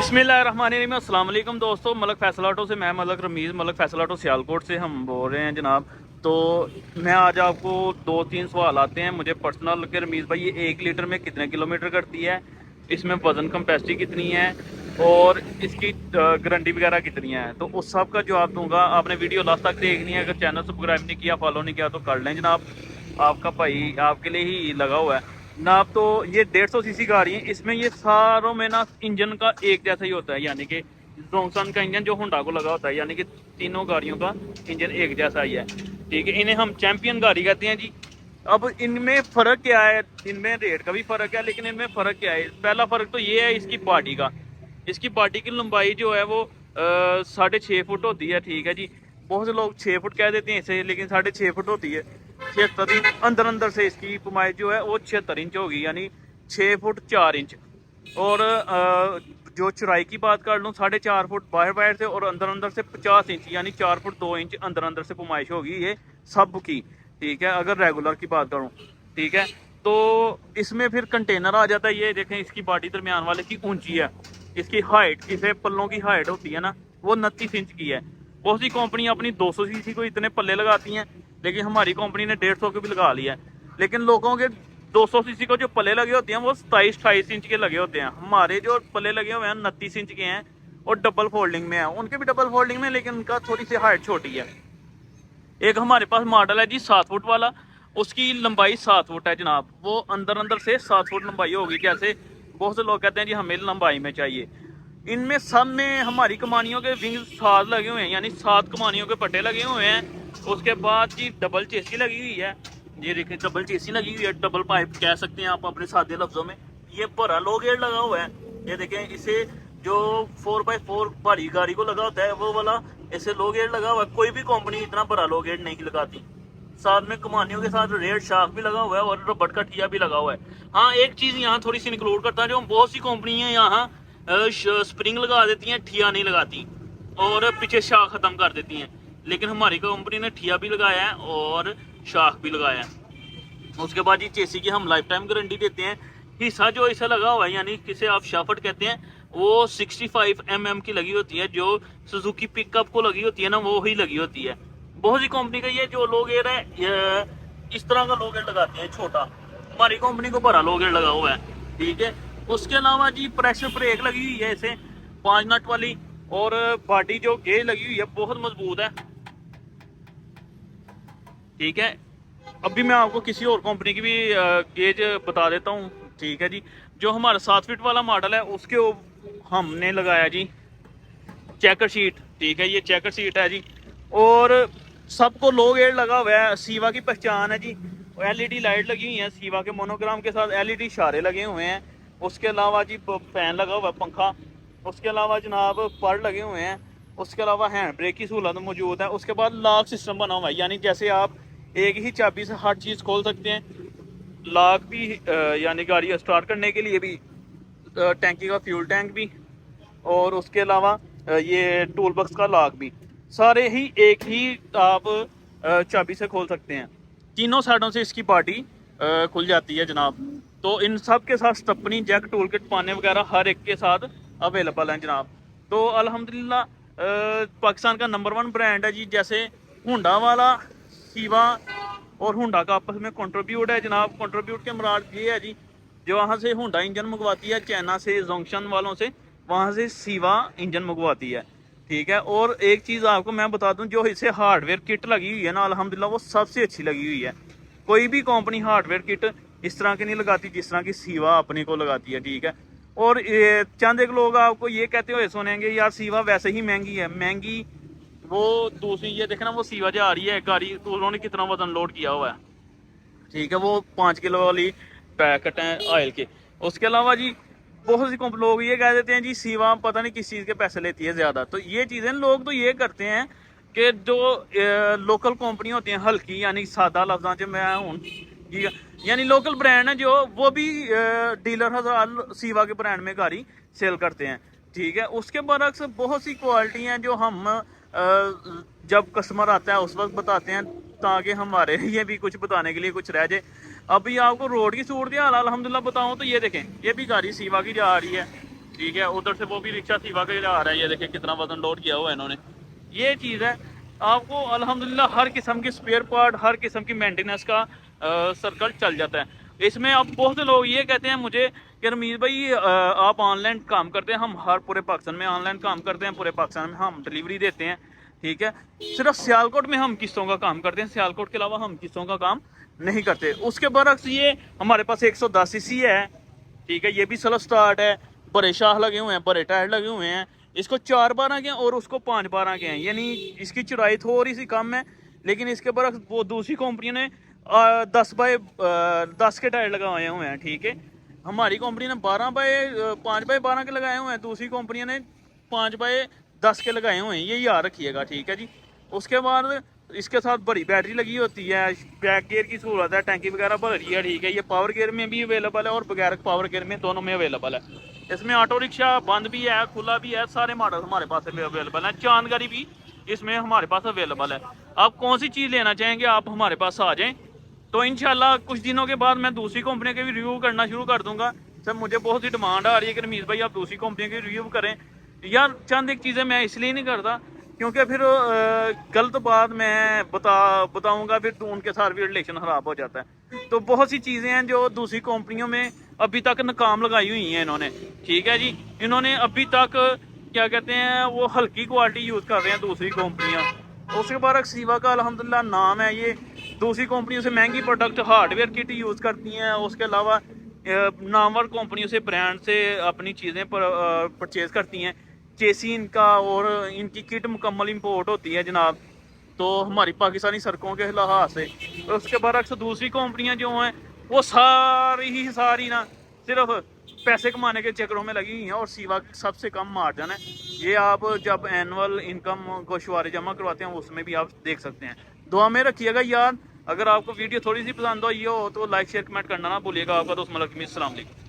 बिस्मिल्लाहिर्रहमानिर्रहीम। अस्सलाम वालेकुम दोस्तों, मलक फैसल ऑटो से मैं मलक रमीज़, मलक फैसल ऑटो सियालकोट से हम बोल रहे हैं जनाब। तो मैं आज आपको 2-3 सवाल आते हैं मुझे पर्सनल के, रमीज़ भाई ये 1 लीटर में कितने किलोमीटर करती है, इसमें वज़न कैपेसिटी कितनी है और इसकी गारंटी वगैरह कितनी है, तो उस सब का जवाब दूंगा। आपने वीडियो लास्ट तक देखनी है। अगर चैनल सब्सक्राइब नहीं किया, फॉलो नहीं किया तो कर लें जनाब, आपका भाई आपके लिए ही लगा हुआ है जनाब। तो ये 150 सीसी गाड़ी है, इसमें ये सारों में ना इंजन का एक जैसा ही होता है, यानी कि जोंसन का इंजन जो होंडा को लगा होता है, यानी कि तीनों गाड़ियों का इंजन एक जैसा ही है। ठीक है, इन्हें हम चैंपियन गाड़ी कहते हैं जी। अब इनमें फ़र्क क्या है, इनमें रेट का भी फ़र्क है, लेकिन इनमें फ़र्क क्या है? पहला फ़र्क तो ये है इसकी बॉडी का। इसकी बॉडी की लंबाई जो है वो 6.5 फुट होती है। ठीक है जी, बहुत से लोग 6 फुट कह देते हैं इसे, लेकिन 6.5 फुट होती है। 76 इंच अंदर से इसकी पैमाइश जो है वो 76 इंच होगी, यानी 6 फुट 4 इंच। और जो चौड़ाई की बात कर लूँ, 4.5 फुट बाहर से और अंदर से 50 इंच, यानी 4 फुट 2 इंच अंदर से पैमाइश होगी ये सब की। ठीक है, अगर रेगुलर की बात करूँ। ठीक है, तो इसमें फिर कंटेनर आ जाता है। ये देखें, इसकी बॉडी दरमियान वाले की ऊंची है, इसकी हाइट, इसे पल्लों की हाइट होती है ना, वो 29 इंच की है। बहुत सी कंपनी अपनी 200 सीसी को इतने पल्ले लगाती हैं, लेकिन हमारी कंपनी ने 150 के भी लगा लिया है। लेकिन लोगों के 200 सीसी को जो पल्ले लगे होते हैं वो 27-28 इंच के लगे होते हैं। हमारे जो पल्ले लगे हुए हैं 29 इंच के हैं और डबल फोल्डिंग में है। उनके भी डबल फोल्डिंग में, लेकिन उनका थोड़ी सी हाइट छोटी है। एक हमारे पास मॉडल है जी 7 फुट वाला, उसकी लंबाई 7 फुट है जनाब। वो अंदर से 7 फुट लंबाई होगी। जैसे बहुत से लोग कहते हैं जी हमें लंबाई में चाहिए। इनमें सब में हमारी कमानियों के विंग 7 लगे हुए हैं, यानी 7 कमानियों के पट्टे लगे हुए हैं। उसके बाद जी डबल चेसी लगी हुई है। ये देखिए, डबल चेसी लगी हुई है, डबल पाइप कह सकते हैं आप अपने सादे लफ्जों में। ये भरा लो गेट लगा हुआ है। ये देखें, इसे जो 4x4 भारी गाड़ी को लगा होता है वो वाला ऐसे लो गेट लगा हुआ है। कोई भी कंपनी इतना बड़ा लो गेट नहीं लगाती। साथ में कमानियों के साथ रेड शार्क भी लगा हुआ है और रबड़ का ठिया भी लगा हुआ है। हाँ, एक चीज यहाँ थोड़ी सी इंक्लूड करता है, जो बहुत सी कंपनियां यहाँ स्प्रिंग लगा देती हैं, ठिया नहीं लगाती और पीछे शाख खत्म कर देती हैं। लेकिन हमारी कंपनी ने ठिया भी लगाया है और शाख भी लगाया है। उसके बाद ये चेसी की हम लाइफ टाइम गारंटी देते हैं। हिस्सा जो इसे लगा हुआ है, यानी किसे आप शाफट कहते हैं, वो 65 mm की लगी होती है। जो सुजुकी पिकअप को लगी होती है ना, वो ही लगी होती है। बहुत सी कंपनी का ये जो लो गेयर है, इस तरह का लो गेयर लगाते हैं छोटा। हमारी कंपनी को बड़ा लो गेयर लगा हुआ है। ठीक है, उसके अलावा जी प्रेशर ब्रेक लगी हुई है इसे 5 नट वाली, और बॉडी जो गेज लगी हुई है बहुत मजबूत है। ठीक है, अभी मैं आपको किसी और कंपनी की भी गेज बता देता हूँ। ठीक है जी, जो हमारा 7 फीट वाला मॉडल है उसके हमने लगाया जी चेकर शीट। ठीक है, ये चेकर शीट है जी, और सबको लो गेट लगा हुआ है। सीवा की पहचान है जी, एलईडी लाइट लगी हुई है सीवा के मोनोग्राम के साथ, एलईडी इशारे लगे हुए हैं। उसके अलावा जी फैन लगा हुआ है, पंखा। उसके अलावा जनाब पर लगे हुए हैं। उसके अलावा हैंड ब्रेक की सहूलत मौजूद है। उसके बाद लॉक सिस्टम बना हुआ है, यानी जैसे आप एक ही चाबी से हर चीज़ खोल सकते हैं। लॉक भी यानी गाड़ी स्टार्ट करने के लिए भी, टैंकी का फ्यूल टैंक भी, और उसके अलावा ये टूल बॉक्स का लॉक भी, सारे ही एक ही आप चाबी से खोल सकते हैं। तीनों साइडों से इसकी बॉडी खुल जाती है जनाब। तो इन सब के साथ स्टपनी, जैक, टूल किट, पाने वगैरह हर एक के साथ अवेलेबल हैं जनाब। तो अल्हम्दुलिल्लाह पाकिस्तान का नंबर 1 ब्रांड है जी। जैसे होंडा वाला, सीवा और होंडा का आपस में कंट्रीब्यूट है जनाब। कंट्रीब्यूट के मुराद ये है जी, जो वहाँ से होंडा इंजन मंगवाती है चाइना से, जोंगशन वालों से, वहाँ से सीवा इंजन मंगवाती है। ठीक है, और एक चीज़ आपको मैं बता दूं, जो इसे हार्डवेयर किट लगी हुई है ना, अल्हम्दुलिल्लाह वो सबसे अच्छी लगी हुई है। कोई भी कंपनी हार्डवेयर किट इस तरह की नहीं लगाती जिस तरह की सीवा अपने को लगाती है। ठीक है, और चंद एक लोग आपको ये कहते हुए सुनेंगे यार सीवा वैसे ही महंगी है। महंगी वो दूसरी, ये देखना वो सीवा जा रही है गाड़ी, तो उन्होंने कितना वजन लोड किया हुआ है। ठीक है, वो 5 किलो वाली पैकेट है ऑयल के। उसके अलावा जी बहुत सी लोग ये कह देते हैं जी सीवा पता नहीं किस चीज़ के पैसे लेती है ज़्यादा। तो ये चीज़ें लोग तो ये करते हैं कि जो लोकल कंपनी होती हैं हल्की, यानी सादा लफ्जा च मैं हूँ जी, यानी लोकल ब्रांड है जो, वो भी डीलर हजार सीवा के ब्रांड में गाड़ी सेल करते हैं। ठीक है, उसके बरक्स बहुत सी क्वालिटी हैं जो हम जब कस्टमर आता है उस वक्त बताते हैं, ताकि हमारे लिए भी कुछ बताने के लिए कुछ रह जाए। अभी आपको रोड की सूरत हाल अल्हम्दुलिल्लाह बताऊं तो ये देखें, ये भी गाड़ी सीवा की जा रही है। ٹھیक है। उधर से वो भी रिक्शा सीवा के आ रहा है, ये देखिए कितना वजन लोड किया हुआ है इन्होंने। ये चीज़ है, आपको अल्हम्दुलिल्लाह हर किस्म की स्पेयर पार्ट, हर किस्म की मेंटेनेंस का सर्कल चल जाता है इसमें। अब बहुत से लोग ये कहते हैं मुझे कि रमीज़ भाई आप ऑनलाइन काम करते हैं, हम हर पूरे पाकिस्तान में ऑनलाइन काम करते हैं, पूरे पाकिस्तान में हम डिलीवरी देते हैं, ठीक है, सिर्फ सियालकोट में हम किस्तों का काम करते हैं, सियालकोट के अलावा हम किस्तों का काम नहीं करते। उसके बरक्स ये हमारे पास 110 सीसी है, ठीक है, ये भी स्लो स्टार्ट है, बड़े शाह लगे हुए हैं, बड़े टायर लगे हुए हैं, इसको 4/12 के हैं और उसको 5/12 के हैं, यानी इसकी चौड़ाई थोड़ी सी कम है, लेकिन इसके बरक्स वो दूसरी कंपनी ने 10/10 के टायर लगाए हुए हैं, ठीक है। हमारी कंपनी ने 5/12 के लगाए हुए हैं, दूसरी कंपनी ने 5/10 के लगाए हुए हैं, ये याद रखिएगा, ठीक है जी। उसके बाद इसके साथ बड़ी बैटरी लगी होती है, बैक गियर की सहूलत है, टैंकी वगैरह भर रही है, ठीक है। ये पावर गियर में भी अवेलेबल है और बगैर पावर गियर में, दोनों में अवेलेबल है। इसमें ऑटो रिक्शा बंद भी है, खुला भी है, सारे मॉडल हमारे पास अवेलेबल है। चांदगारी भी इसमें हमारे पास अवेलेबल है। आप कौन सी चीज़ लेना चाहेंगे आप हमारे पास आ जाएँ, तो इंशाल्लाह कुछ दिनों के बाद मैं दूसरी कंपनी के भी रिव्यू करना शुरू कर दूंगा। सर मुझे बहुत सी डिमांड आ रही है कि रमीज़ भाई आप दूसरी कंपनी के रिव्यू करें। यार चंद एक चीज़ें मैं इसलिए नहीं करता क्योंकि फिर गलत बात मैं बताऊंगा, फिर तो उनके साथ भी रिलेशन ख़राब हो जाता है। तो बहुत सी चीज़ें हैं जो दूसरी कंपनियों में अभी तक नाकाम लगाई हुई हैं इन्होंने, ठीक है जी। इन्होंने अभी तक क्या कहते हैं वो हल्की क्वालिटी यूज़ कर रहे हैं दूसरी कंपनियाँ। उसके बाद सीवा का अल्हम्दुलिल्लाह नाम है, ये दूसरी कंपनियों से महंगी प्रोडक्ट हार्डवेयर किट यूज़ करती हैं। उसके अलावा नामवर कंपनियों से, ब्रांड से अपनी चीज़ें परचेज़ करती हैं। चेसी इनका और इनकी किट मुकम्मल इंपोर्ट होती है जनाब, तो हमारी पाकिस्तानी सड़कों के लिहाज से। उसके बरक्स दूसरी कंपनियां जो हैं वो सारी ना सिर्फ पैसे कमाने के चक्करों में लगी हुई हैं, और सीवा सबसे कम मार्जिन है। ये आप जब एनुअल इनकम को शुमारे जमा करवाते हैं उसमें भी आप देख सकते हैं। दुआ में रखिएगा यार। अगर आपको वीडियो थोड़ी सी पसंद आई हो तो लाइक शेयर कमेंट करना ना भूलिएगा। आपका दोस्त मलक रमीज़, अस्सलाम वालेकुम।